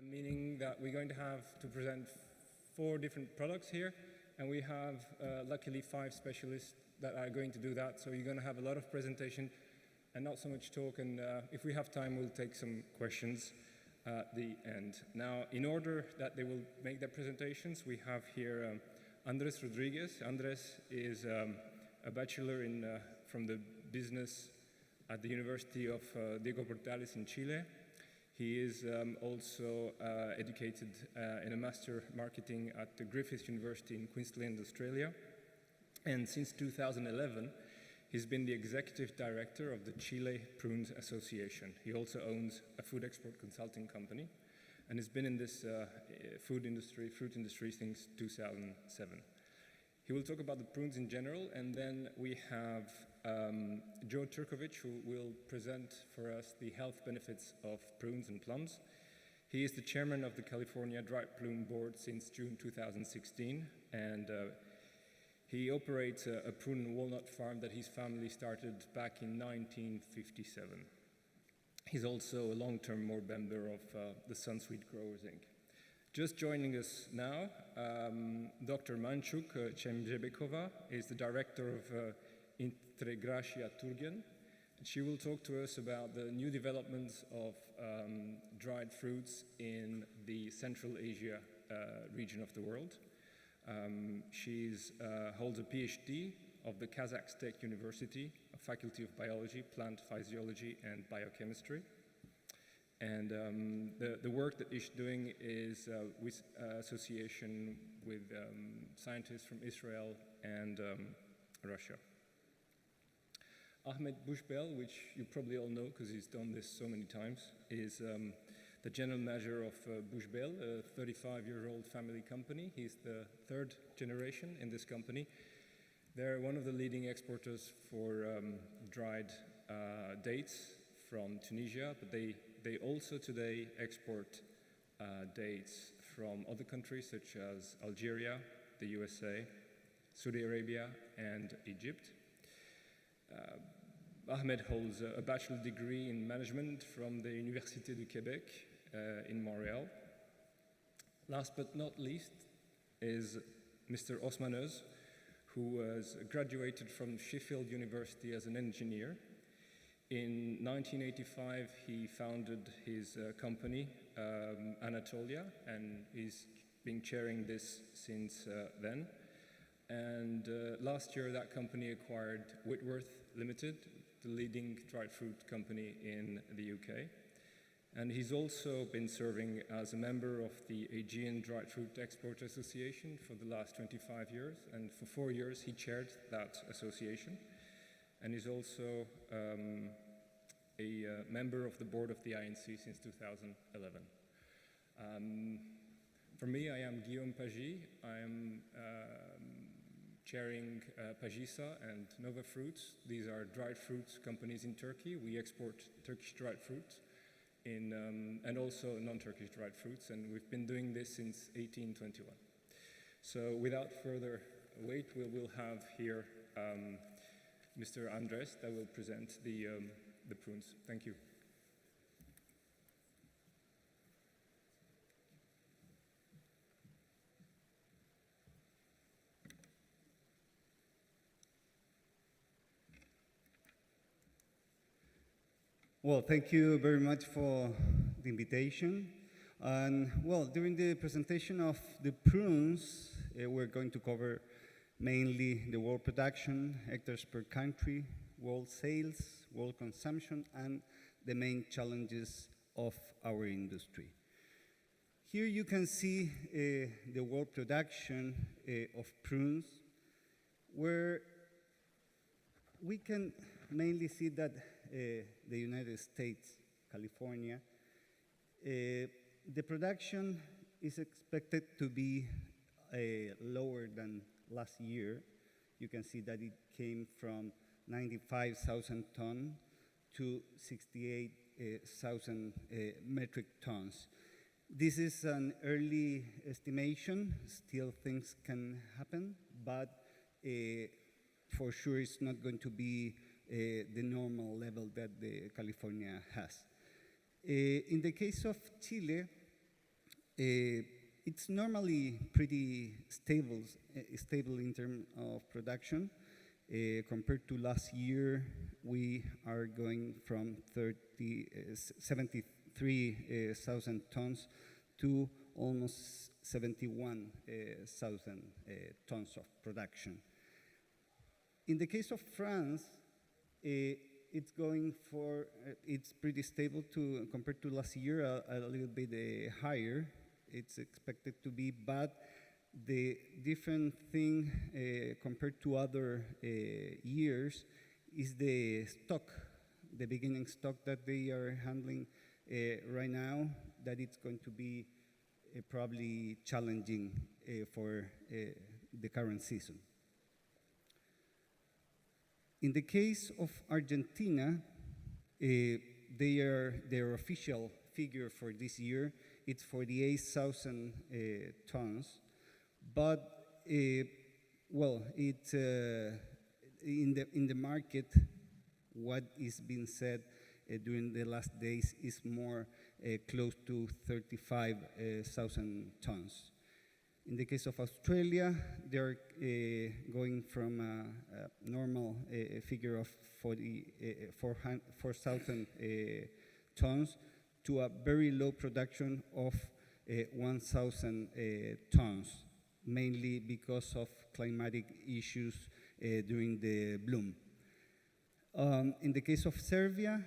meaning that we're going to have to present 4 different products here, and we have luckily 5 specialists that are going to do that. So you're going to have a lot of presentation and not so much talk, and if we have time, we'll take some questions at the end. Now, in order that they will make their presentations, we have here Andres Rodriguez. Andres is a bachelor from the business at the University of Diego Portales in Chile. He is also educated in a master marketing at the Griffith University in Queensland, Australia. And since 2011, he's been the executive director of the Chile Prunes Association. He also owns a food export consulting company and has been in this fruit industry since 2007. He will talk about the prunes in general, and then we have Joe Turkovic, who will present for us the health benefits of prunes and plums. He is the chairman of the California Dried Plum Board since June 2016, and he operates a prune and walnut farm that his family started back in 1957. He's also a long-term board member of the Sunsweet Growers, Inc. Just joining us now, Dr. Manchuk Chemjebekova is the director of Integratia Turgen. She will talk to us about the new developments of dried fruits in the Central Asia region of the world. She holds a PhD of the Kazakh State University, a Faculty of Biology, Plant Physiology, and Biochemistry. And the work that she's doing is with association with scientists from Israel and Russia. Ahmed Bushbel, which you probably all know because he's done this so many times, is the general manager of Bushbel, a 35-year-old family company. He's the 3rd generation in this company. They're one of the leading exporters for dried dates from Tunisia, but they also today export dates from other countries such as Algeria, the USA, Saudi Arabia, and Egypt. Ahmed holds a bachelor degree in management from the Université du Québec in Montreal. Last but not least is Mr. Osman Öz, who was graduated from Sheffield University as an engineer. In 1985, he founded his company, Anatolia, and he's been chairing this since then. And last year, that company acquired Whitworth Limited, the leading dried fruit company in the UK. And he's also been serving as a member of the Aegean Dried Fruit Export Association for the last 25 years. And for 4 years, he chaired that association. And he's also a member of the board of the INC since 2011. For me, I am Guillaume Pagi. I am chairing Pagisa and Nova Fruits. These are dried fruit companies in Turkey. We export Turkish dried fruit and also non-Turkish dried fruits, and we've been doing this since 1821. So without further wait, we will have here Mr. Andres that will present the prunes. Thank you. Well, thank you very much for the invitation. And well, during the presentation of the prunes, we're going to cover mainly the world production, hectares per country, world sales, world consumption, and the main challenges of our industry. Here you can see the world production of prunes, where we can mainly see that the United States, California, the production is expected to be lower than last year. You can see that it came from 95,000 tons to 68,000 metric tons. This is an early estimation. Still things can happen, but for sure it's not going to be the normal level that California has. In the case of Chile, It's normally pretty stable in terms of production. Compared to last year, we are going from 73,000 tons to almost 71,000 tons of production. In the case of France, it's going for, it's pretty stable compared to last year, a little bit higher. It's expected to be, but the different thing compared to other years is the stock, the beginning stock that they are handling right now, that it's going to be probably challenging for the current season. In the case of Argentina, their official figure for this year, it's 48,000 tons, but well, it's in the market. What is being said during the last days is more close to 35,000 tons. In the case of Australia, they're going from a normal figure of 4,000 tons to a very low production of 1,000 tons, mainly because of climatic issues during the bloom. In the case of Serbia,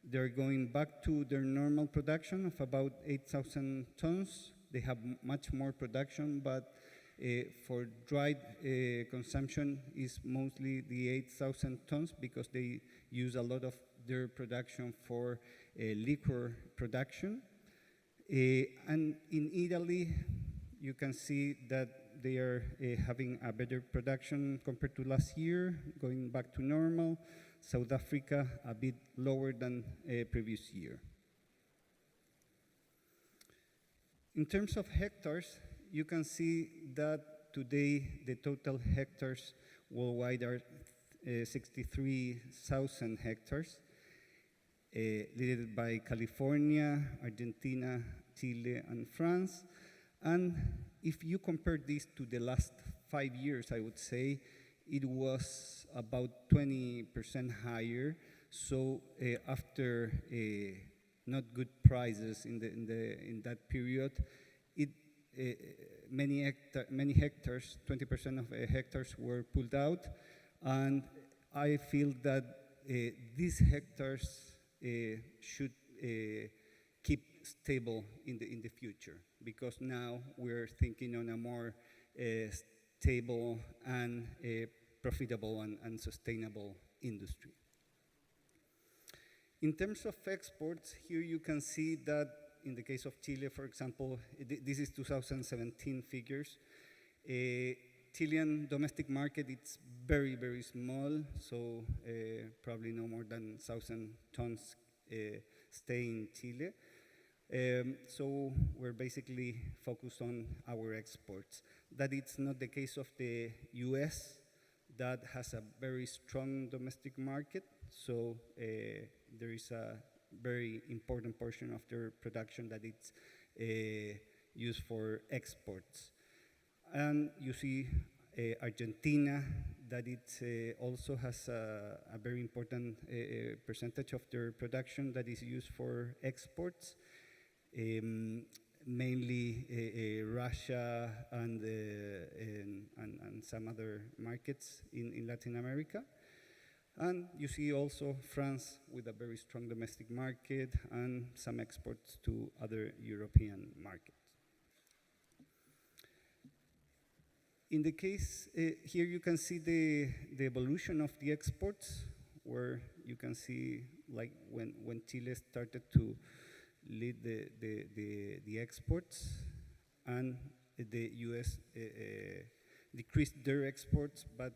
they're going back to their normal production of about 8,000 tons. They have much more production, but for dried consumption is mostly the 8,000 tons because they use a lot of their production for liquor production. And in Italy, you can see that they are having a better production compared to last year, going back to normal. South Africa, a bit lower than previous year. In terms of hectares, you can see that today the total hectares worldwide are 63,000 hectares, led by California, Argentina, Chile, and France. And if you compare this to the last 5 years, I would say it was about 20% higher. So after not good prices in that period, many hectares, 20% of hectares were pulled out, and I feel that these hectares should keep stable in the future, because now we're thinking on a more stable and profitable and sustainable industry. In terms of exports, here you can see that in the case of Chile, for example, this is 2017 figures. Chilean domestic market, it's very, very small, so probably no more than 1,000 tons stay in Chile. So we're basically focused on our exports. That it's not the case of the US, that has a very strong domestic market, so there is a very important portion of their production that it's used for exports. And you see Argentina, that it also has a very important percentage of their production that is used for exports, mainly Russia and some other markets in Latin America. And you see also France with a very strong domestic market and some exports to other European markets. In the case, here you can see the evolution of the exports, where you can see like when Chile started to lead the exports, and the US decreased their exports, but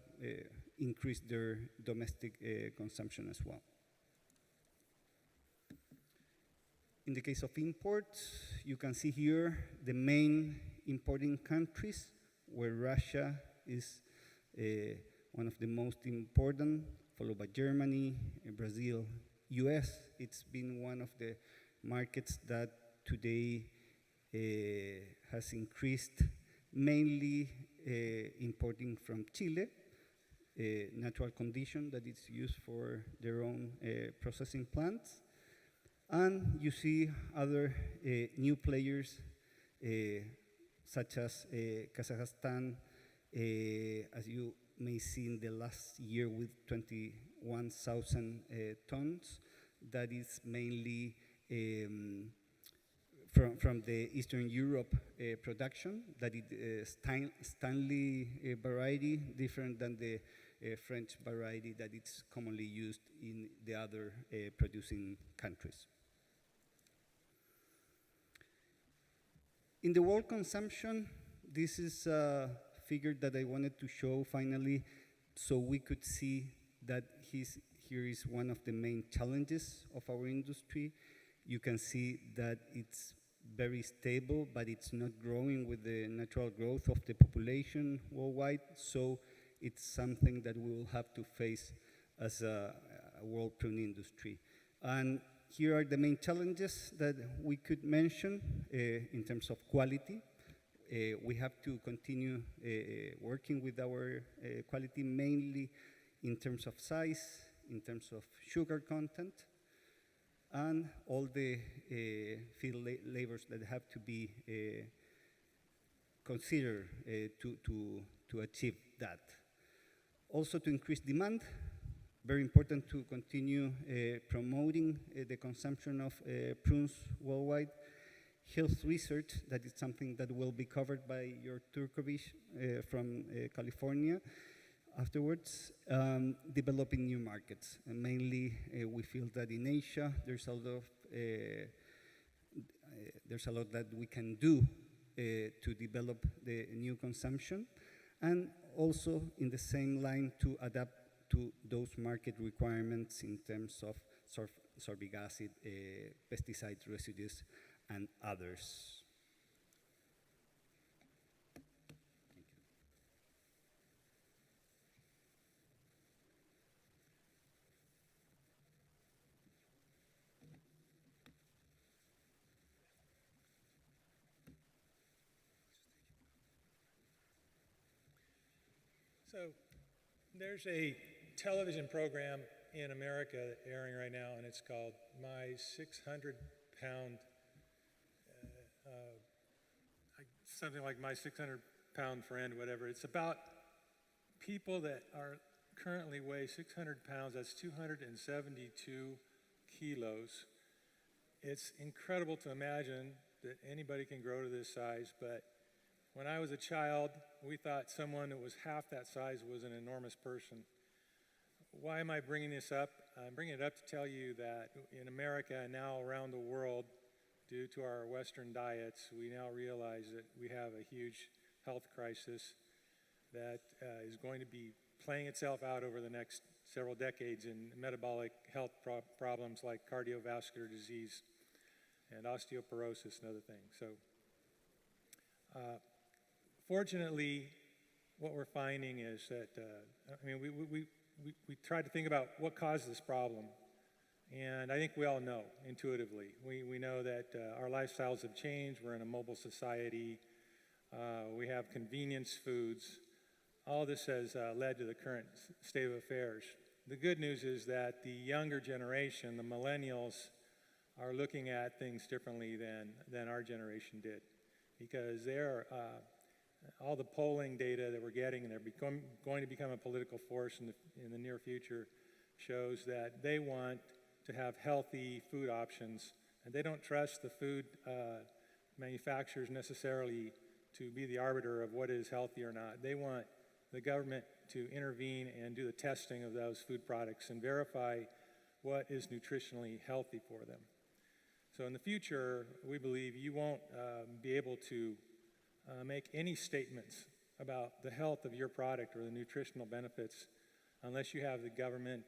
increased their domestic consumption as well. In the case of imports, you can see here the main importing countries, where Russia is one of the most important, followed by Germany, Brazil, US. It's been one of the markets that today has increased, mainly importing from Chile, natural condition that is used for their own processing plants. And you see other new players such as Kazakhstan, as you may see in the last year with 21,000 tons. That is mainly from the Eastern Europe production, that is Stanley variety, different than the French variety that is commonly used in the other producing countries. In the world consumption, this is a figure that I wanted to show finally, so we could see that here is one of the main challenges of our industry. You can see that it's very stable, but it's not growing with the natural growth of the population worldwide, so it's something that we will have to face as a world prune industry. And here are the main challenges that we could mention in terms of quality. We have to continue working with our quality, mainly in terms of size, in terms of sugar content, and all the field labors that have to be considered to achieve that. Also to increase demand, very important to continue promoting the consumption of prunes worldwide. Health research, that is something that will be covered by your Turkovic from California afterwards. Developing new markets, and mainly we feel that in Asia there's a lot that we can do to develop the new consumption, and also in the same line to adapt to those market requirements in terms of sorbic acid, pesticide residues, and others. Thank you. So there's a television program in America airing right now, and it's called My 600-Pound, something like My 600-Pound Friend, whatever. It's about people that are currently weigh 600 pounds. That's 272 kilos. It's incredible to imagine that anybody can grow to this size, but when I was a child, we thought someone that was half that size was an enormous person. Why am I bringing this up? I'm bringing it up to tell you that in America and now around the world, due to our Western diets, we now realize that we have a huge health crisis that is going to be playing itself out over the next several decades in metabolic health problems like cardiovascular disease and osteoporosis and other things. So, fortunately, what we're finding is that, we try to think about what caused this problem. And I think we all know intuitively. We know that our lifestyles have changed. We're in a mobile society. We have convenience foods. All this has led to the current state of affairs. The good news is that the younger generation, the millennials, are looking at things differently than our generation did, because they're all the polling data that we're getting, and they're going to become a political force in the near future, shows that they want to have healthy food options, and they don't trust the food manufacturers necessarily to be the arbiter of what is healthy or not. They want the government to intervene and do the testing of those food products and verify what is nutritionally healthy for them. So in the future, we believe you won't be able to make any statements about the health of your product or the nutritional benefits unless you have the government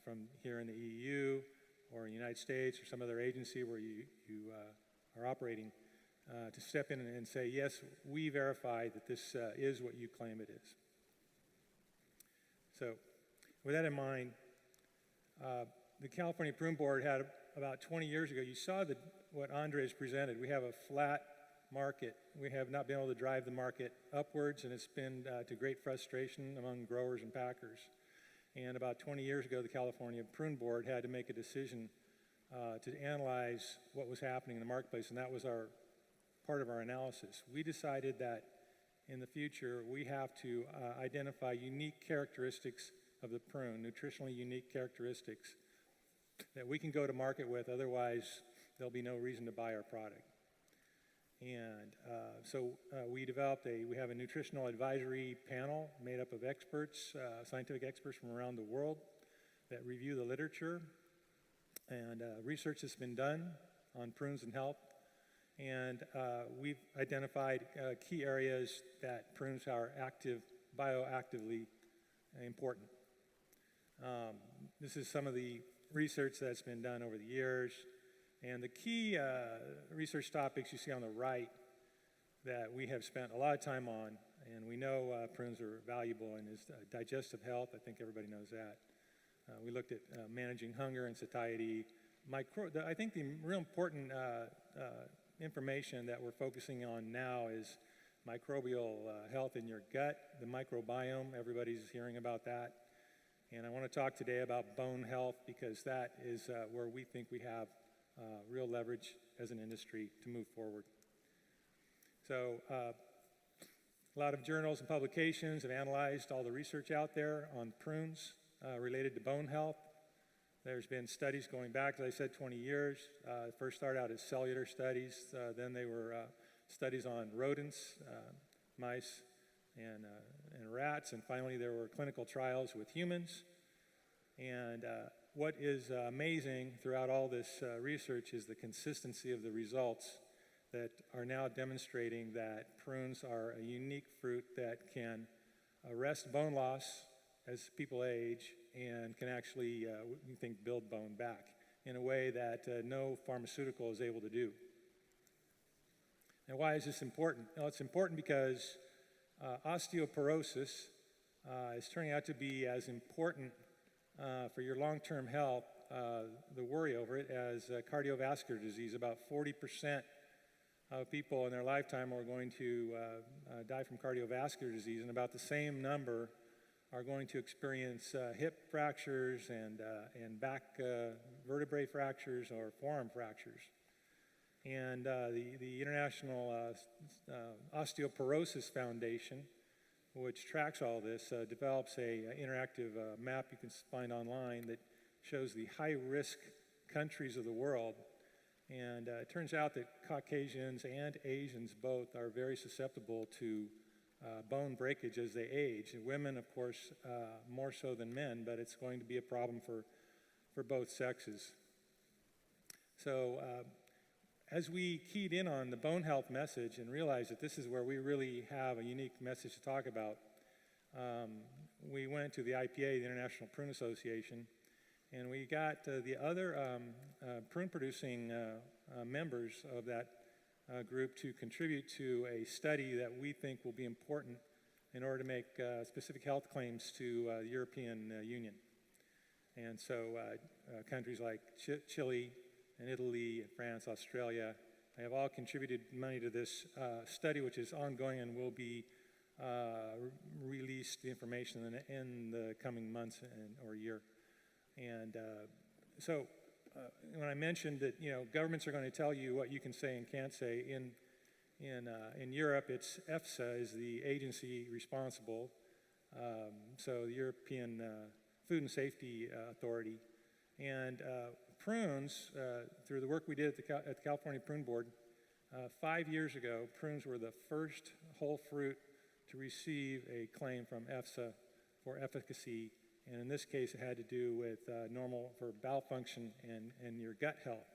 from here in the EU or in the United States or some other agency where you are operating to step in and say, yes, we verify that this is what you claim it is. So with that in mind, the California Prune Board had about 20 years ago, you saw the what Andres presented. We have a flat market. We have not been able to drive the market upwards, and it's been to great frustration among growers and packers. And about 20 years ago, the California Prune Board had to make a decision to analyze what was happening in the marketplace, and that was part of our analysis. We decided that in the future, we have to identify unique characteristics of the prune, nutritionally unique characteristics that we can go to market with, otherwise there'll be no reason to buy our product. And so we have a nutritional advisory panel made up of experts, scientific experts from around the world that review the literature and research that's been done on prunes and health. And we've identified key areas that prunes are bioactively important. This is some of the research that's been done over the years. And the key research topics you see on the right that we have spent a lot of time on, and we know prunes are valuable in is digestive health. I think everybody knows that. We looked at managing hunger and satiety. I think the real important information that we're focusing on now is microbial health in your gut, the microbiome. Everybody's hearing about that. And I want to talk today about bone health because that is where we think we have real leverage as an industry to move forward. So a lot of journals and publications have analyzed all the research out there on prunes related to bone health. There's been studies going back, as I said, 20 years. First started out as cellular studies, then they were studies on rodents, mice, and rats, and finally there were clinical trials with humans. And what is amazing throughout all this research is the consistency of the results that are now demonstrating that prunes are a unique fruit that can arrest bone loss as people age and can actually, we think, build bone back in a way that no pharmaceutical is able to do. And why is this important? Well, it's important because osteoporosis is turning out to be as important for your long-term health, the worry over it, as cardiovascular disease. About 40% of people in their lifetime are going to die from cardiovascular disease, and about the same number are going to experience hip fractures and back vertebrae fractures or forearm fractures. And the International Osteoporosis Foundation, which tracks all this, develops a interactive map you can find online that shows the high-risk countries of the world. And it turns out that Caucasians and Asians both are very susceptible to bone breakage as they age. And women, of course, more so than men, but it's going to be a problem for both sexes. So as we keyed in on the bone health message and realized that this is where we really have a unique message to talk about, we went to the IPA, the International Prune Association, and we got the other prune-producing members of that group to contribute to a study that we think will be important in order to make specific health claims to the European Union. And so countries like Chile and Italy, and France, Australia, have all contributed money to this study, which is ongoing and will be released, the information, in the coming months or year. And so when I mentioned that, governments are going to tell you what you can say and can't say, in Europe, it's EFSA is the agency responsible, so the European Food and Safety Authority. And prunes, through the work we did at the California Prune Board, 5 years ago, prunes were the first whole fruit to receive a claim from EFSA for efficacy. And in this case, it had to do with normal for bowel function and your gut health.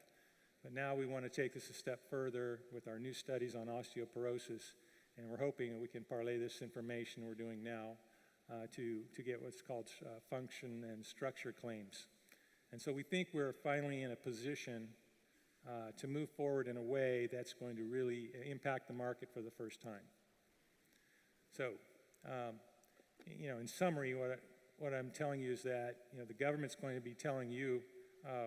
But now we want to take this a step further with our new studies on osteoporosis, and we're hoping that we can parlay this information we're doing now to get what's called function and structure claims. And so we think we're finally in a position to move forward in a way that's going to really impact the market for the first time. So, in summary, what I'm telling you is that the government's going to be telling you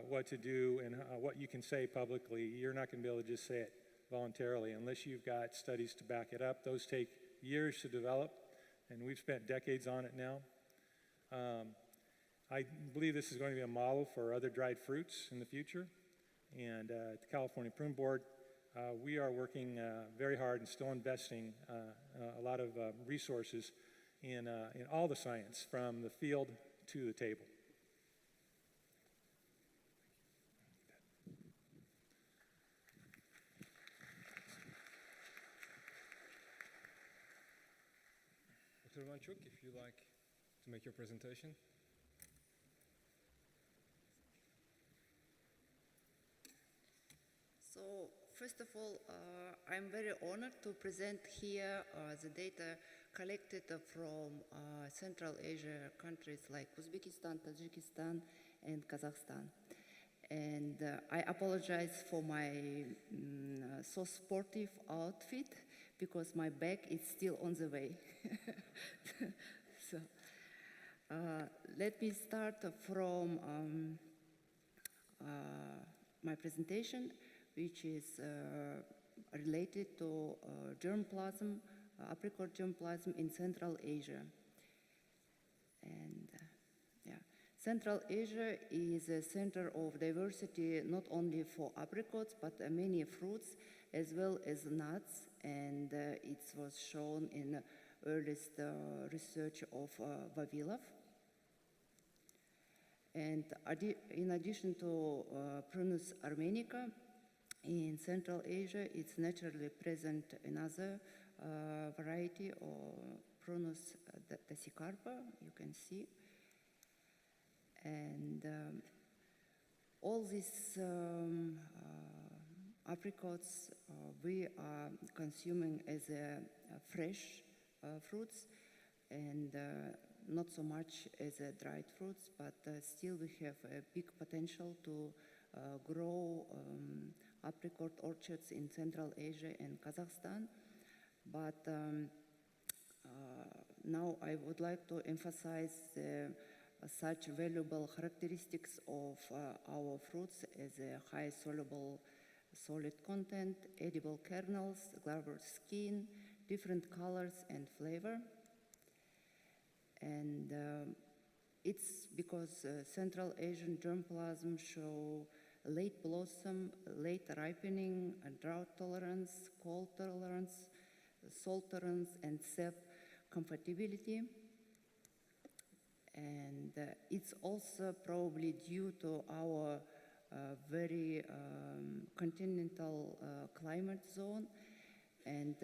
what to do and what you can say publicly. You're not going to be able to just say it voluntarily unless you've got studies to back it up. Those take years to develop, and we've spent decades on it now. I believe this is going to be a model for other dried fruits in the future. And at the California Prune Board, we are working very hard and still investing a lot of resources in all the science, from the field to the table. Dr. Ivanchuk, if you'd like to make your presentation. So, first of all, I'm very honored to present here the data collected from Central Asia countries like Uzbekistan, Tajikistan, and Kazakhstan. And I apologize for my so sportive outfit because my bag is still on the way. So, let me start from my presentation, which is related to germplasm, apricot germplasm in Central Asia. And Central Asia is a center of diversity not only for apricots, but many fruits as well as nuts, and it was shown in the earliest research of Vavilov. And in addition to Prunus armenica, in Central Asia, it's naturally present another variety of Prunus dasycarpa, you can see. And all these apricots we are consuming as fresh fruits, and not so much as dried fruits, but still we have a big potential to grow apricot orchards in Central Asia and Kazakhstan. But now I would like to emphasize such valuable characteristics of our fruits as a high soluble solid content, edible kernels, glabrous skin, different colors and flavor. And it's because Central Asian germplasm show late blossom, late ripening, drought tolerance, cold tolerance, salt tolerance, and sap compatibility. And it's also probably due to our very continental climate zone. And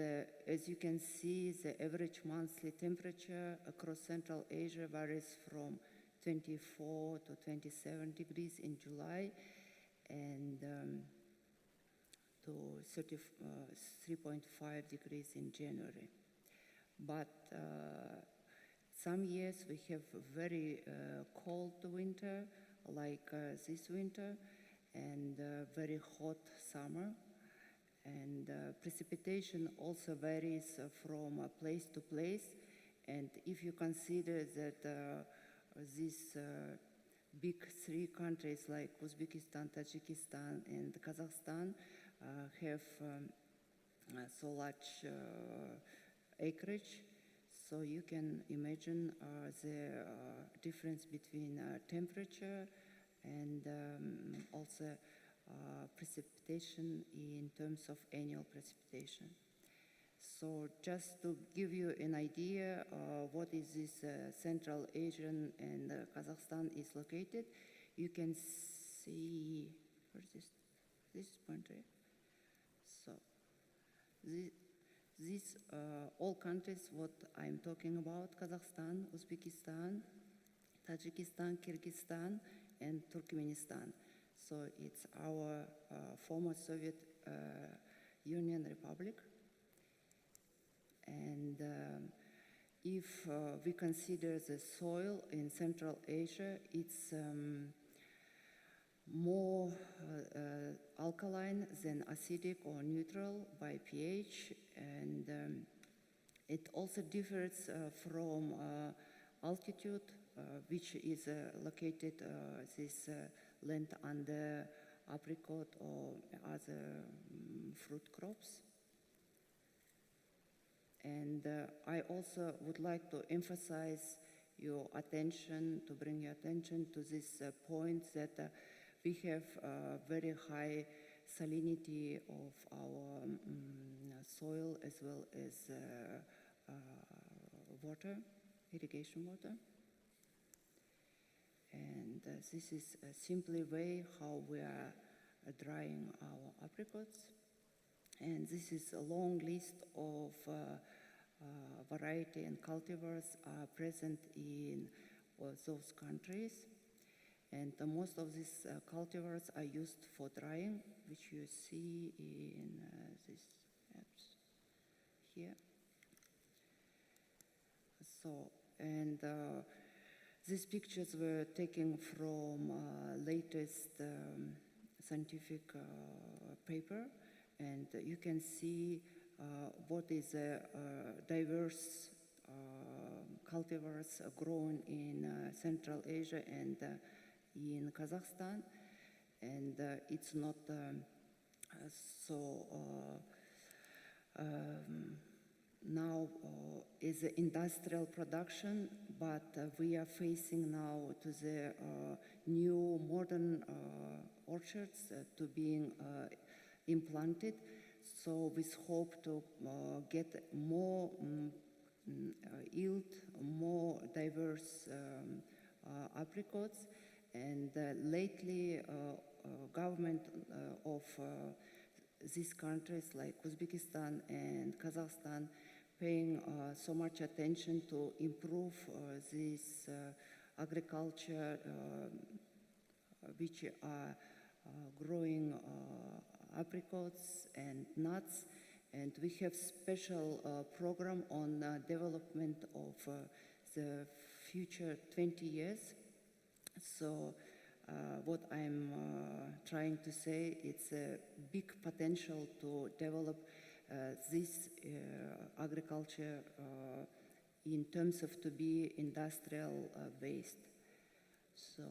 as you can see, the average monthly temperature across Central Asia varies from 24 to 27 degrees in July and to 3.5 degrees in January. But some years we have very cold winter, like this winter, and very hot summer. And precipitation also varies from place to place. And if you consider that these big three countries like Uzbekistan, Tajikistan, and Kazakhstan have so large acreage, so you can imagine the difference between temperature and also precipitation in terms of annual precipitation. So just to give you an idea what is this Central Asian and Kazakhstan is located, you can see, where's this pointer? So these all countries what I'm talking about, Kazakhstan, Uzbekistan, Tajikistan, Kyrgyzstan, and Turkmenistan. So it's our former Soviet Union Republic. And if we consider the soil in Central Asia, it's more alkaline than acidic or neutral by pH, and it also differs from altitude, which is located this land under apricot or other fruit crops. And I also would like to emphasize your attention, to bring your attention to this point that we have very high salinity of our soil as well as water, irrigation water. And this is a simply way how we are drying our apricots. And this is a long list of variety and cultivars are present in those countries. And most of these cultivars are used for drying, which you see in these apps here. So, and these pictures were taken from latest scientific paper, and you can see what is diverse cultivars grown in Central Asia and in Kazakhstan, and it's not so now is industrial production, but we are facing now to the new modern orchards to being implanted. So with hope to get more yield, more diverse apricots, and lately government of these countries like Uzbekistan and Kazakhstan paying so much attention to improve this agriculture which are growing apricots and nuts, and we have special program on development of the future 20 years. So what I'm trying to say, it's a big potential to develop this agriculture in terms of to be industrial based. So,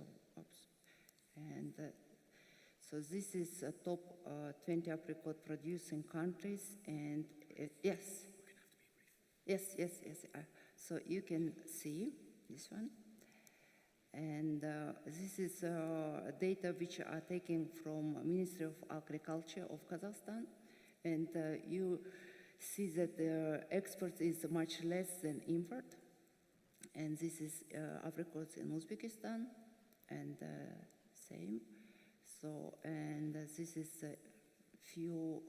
and so this is top 20 apricot producing countries, and yes, yes. So you can see this one. And this is data which are taken from Ministry of Agriculture of Kazakhstan. And you see that the export is much less than import. And this is apricots in Uzbekistan, and same. So, and this is a few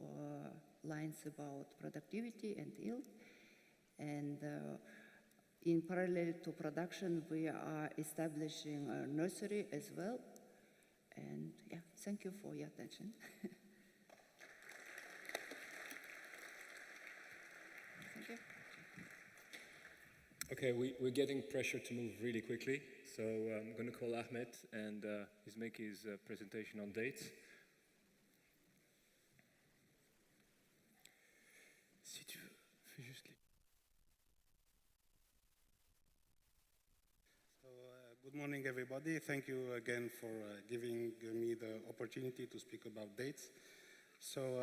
lines about productivity and yield. And in parallel to production, we are establishing a nursery as well. And yeah, thank you for your attention. Thank you. Okay, we're getting pressure to move really quickly, so I'm going to call Ahmed, and he's making his presentation on dates. Si tu veux, fais juste les... So, good morning, everybody. Thank you again for giving me the opportunity to speak about dates. So,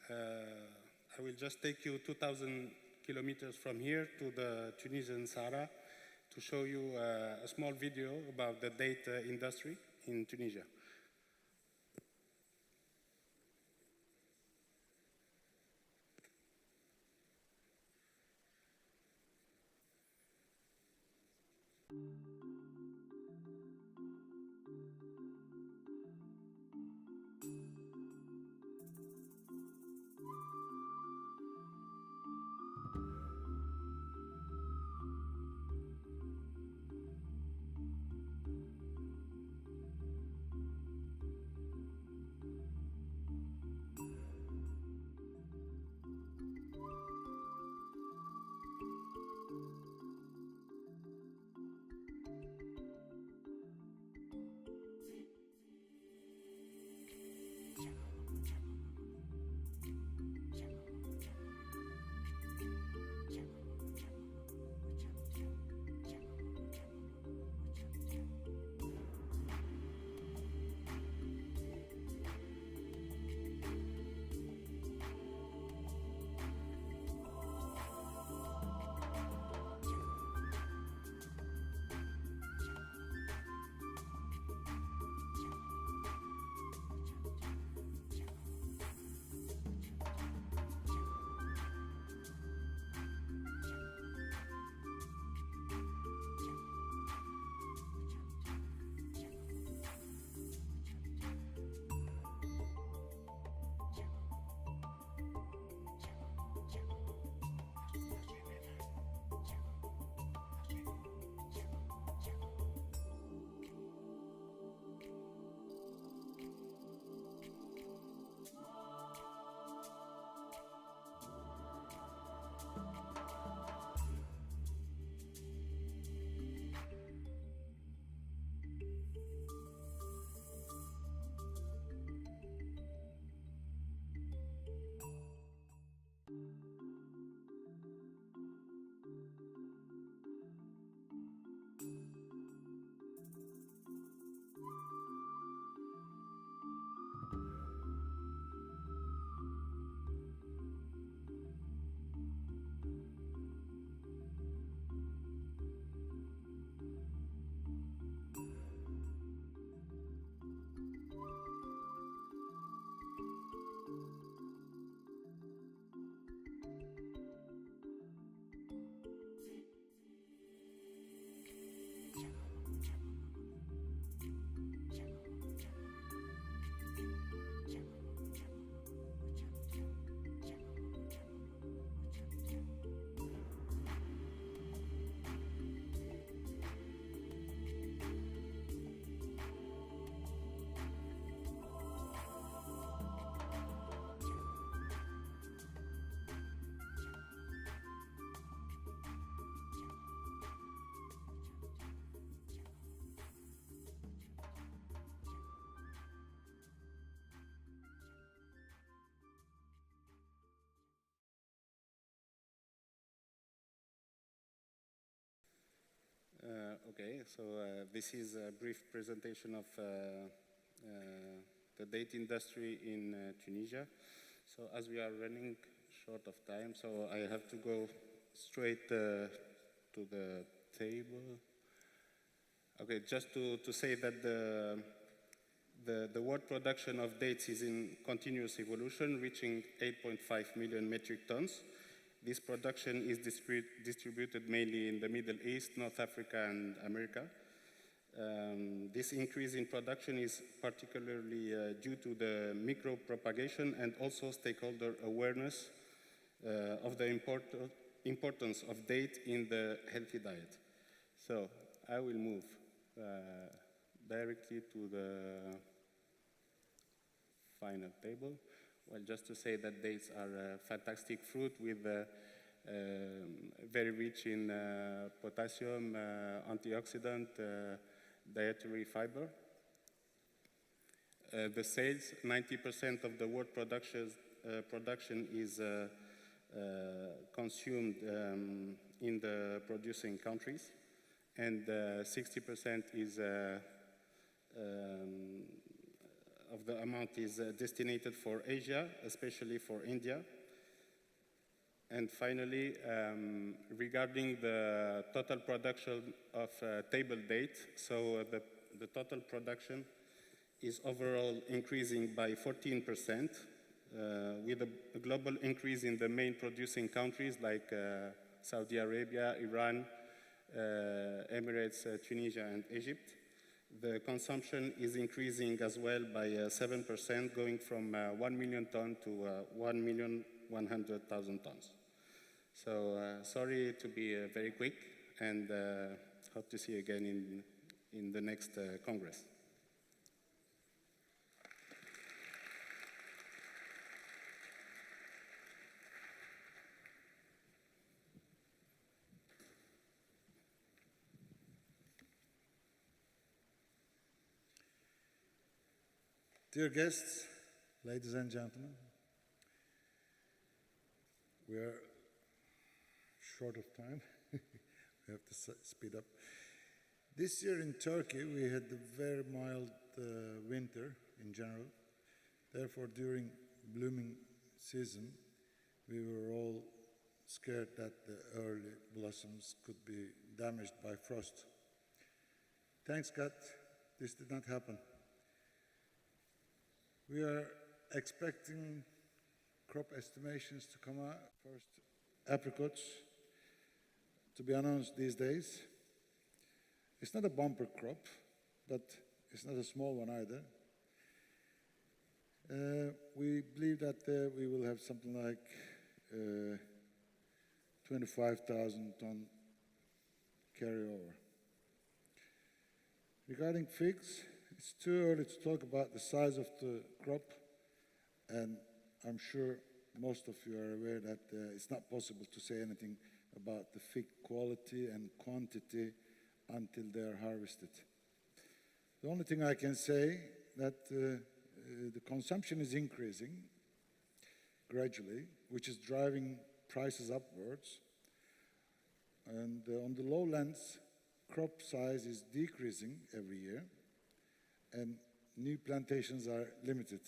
I will just take you 2,000 kilometers from here to the Tunisian Sahara to show you a small video about the date industry in Tunisia. Okay, so this is a brief presentation of the date industry in Tunisia. So as we are running short of time, so I have to go straight to the table. Okay, just to say that the world production of dates is in continuous evolution, reaching 8.5 million metric tons. This production is distributed mainly in the Middle East, North Africa, and America. This increase in production is particularly due to the micro-propagation and also stakeholder awareness of the importance of date in the healthy diet. So I will move directly to the final table. Well, just to say that dates are a fantastic fruit with very rich in potassium, antioxidant, dietary fiber. The sales, 90% of the world production is consumed in the producing countries, and 60% is of the amount is destined for Asia, especially for India. And finally, regarding the total production of table date, so the total production is overall increasing by 14%, with a global increase in the main producing countries like Saudi Arabia, Iran, Emirates, Tunisia, and Egypt. The consumption is increasing as well by 7%, going from 1 million tons to 1,100,000 tons. So sorry to be very quick, and hope to see you again in the next Congress. Dear guests, ladies and gentlemen, we are short of time. We have to speed up. This year in Turkey, we had a very mild winter in general. Therefore, during blooming season, we were all scared that the early blossoms could be damaged by frost. Thanks God, this did not happen. We are expecting crop estimations to come out. First, apricots to be announced these days. It's not a bumper crop, but it's not a small one either. We believe that we will have something like 25,000 ton carryover. Regarding figs, it's too early to talk about the size of the crop, and I'm sure most of you are aware that it's not possible to say anything about the fig quality and quantity until they are harvested. The only thing I can say that the consumption is increasing gradually, which is driving prices upwards. And on the lowlands, crop size is decreasing every year, and new plantations are limited.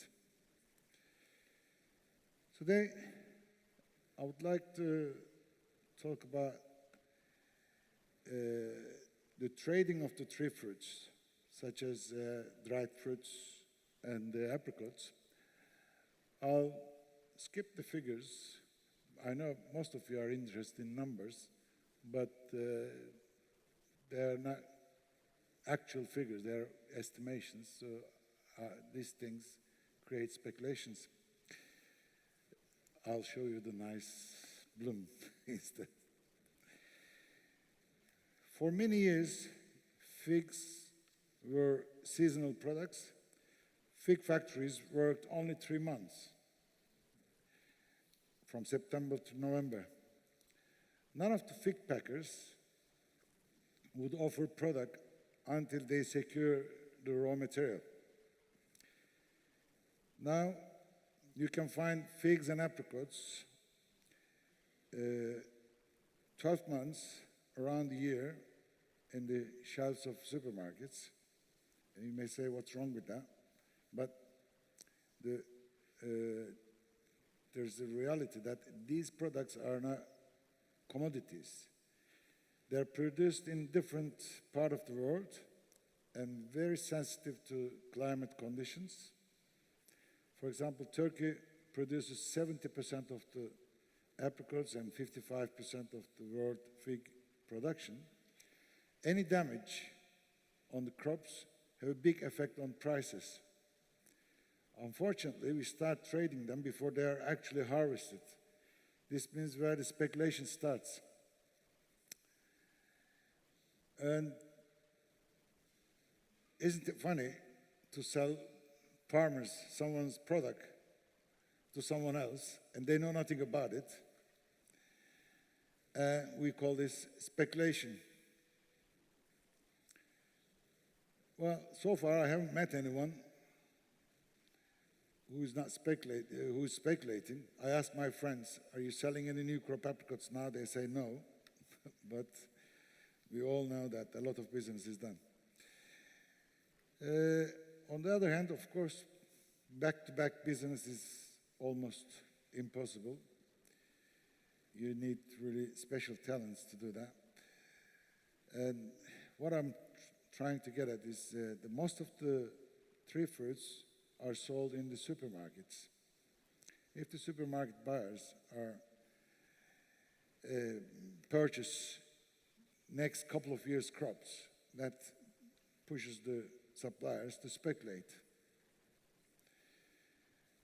Today, I would like to talk about the trading of the tree fruits, such as dried fruits and apricots. I'll skip the figures. I know most of you are interested in numbers, but they're not actual figures, they're estimations, so these things create speculations. I'll show you the nice bloom instead. For many years, figs were seasonal products. Fig factories worked only 3 months, from September to November. None of the fig packers would offer product until they secure the raw material. Now, you can find figs and apricots 12 months around the year in the shelves of supermarkets. And you may say, what's wrong with that? But there's a reality that these products are not commodities. They're produced in different part of the world and very sensitive to climate conditions. For example, Turkey produces 70% of the apricots and 55% of the world fig production. Any damage on the crops have a big effect on prices. Unfortunately, we start trading them before they are actually harvested. This means where the speculation starts. And isn't it funny to sell farmers someone's product to someone else and they know nothing about it? We call this speculation. Well, so far I haven't met anyone who's speculating. I ask my friends, are you selling any new crop apricots now? They say no, but we all know that a lot of business is done. On the other hand, of course, back-to-back business is almost impossible. You need really special talents to do that. And what I'm trying to get at is that most of the tree fruits are sold in the supermarkets. If the supermarket buyers purchase next couple of years' crops, that pushes the suppliers to speculate.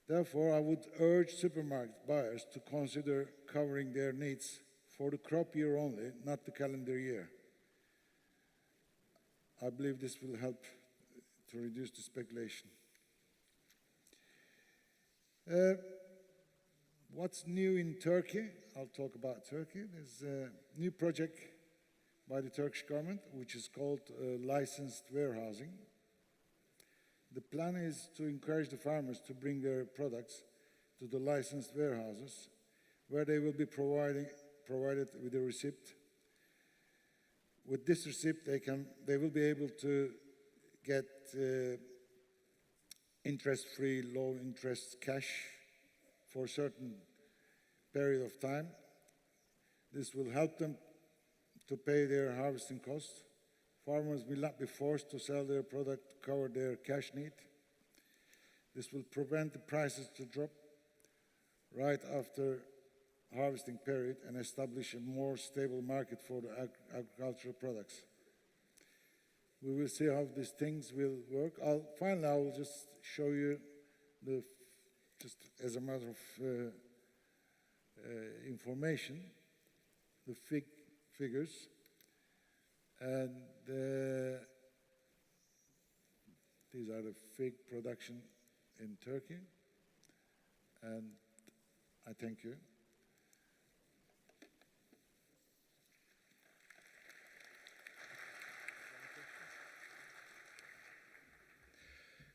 Therefore, I would urge supermarket buyers to consider covering their needs for the crop year only, not the calendar year. I believe this will help to reduce the speculation. What's new in Turkey? I'll talk about Turkey. There's a new project by the Turkish government, which is called licensed warehousing. The plan is to encourage the farmers to bring their products to the licensed warehouses, where they will be provided with a receipt. With this receipt, they will be able to get interest-free, low-interest cash for a certain period of time. This will help them to pay their harvesting costs. Farmers will not be forced to sell their product to cover their cash need. This will prevent the prices to drop right after harvesting period and establish a more stable market for the agricultural products. We will see how these things will work. Finally, I will just show you just as a matter of information, the figures. And these are the fig production in Turkey. And I thank you.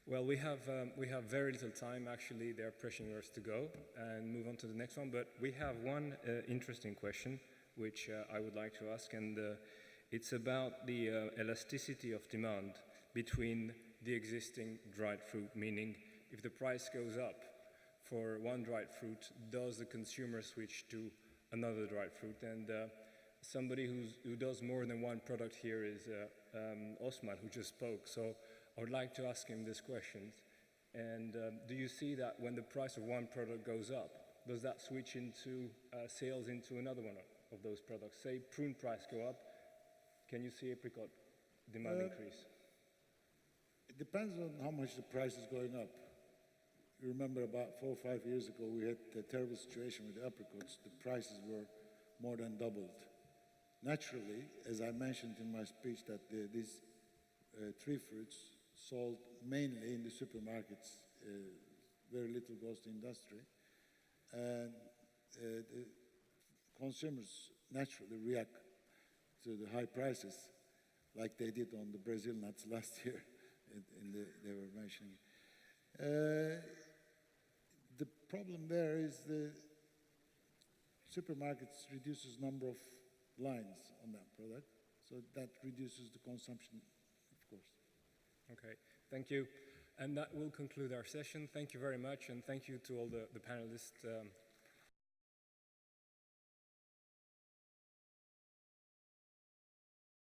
Well, we have very little time, actually. They're pressuring us to go and move on to the next one. But we have one interesting question, which I would like to ask, and it's about the elasticity of demand between the existing dried fruit, meaning if the price goes up for one dried fruit, does the consumer switch to another dried fruit? And somebody who does more than one product here is Osman, who just spoke. So I would like to ask him this question. And do you see that when the price of one product goes up, does that switch into sales into another one of those products? Say prune price go up, can you see apricot demand increase? It depends on how much the price is going up. You remember about 4 or 5 years ago, we had a terrible situation with apricots. The prices were more than doubled. Naturally, as I mentioned in my speech, that these tree fruits sold mainly in the supermarkets, very little goes to industry, and the consumers naturally react to the high prices like they did on the Brazil nuts last year, they were mentioning. The problem there is the supermarkets reduces number of lines on that product, So that reduces the consumption, of course. Okay, thank you. And that will conclude our session. Thank you very much, and thank you to all the panelists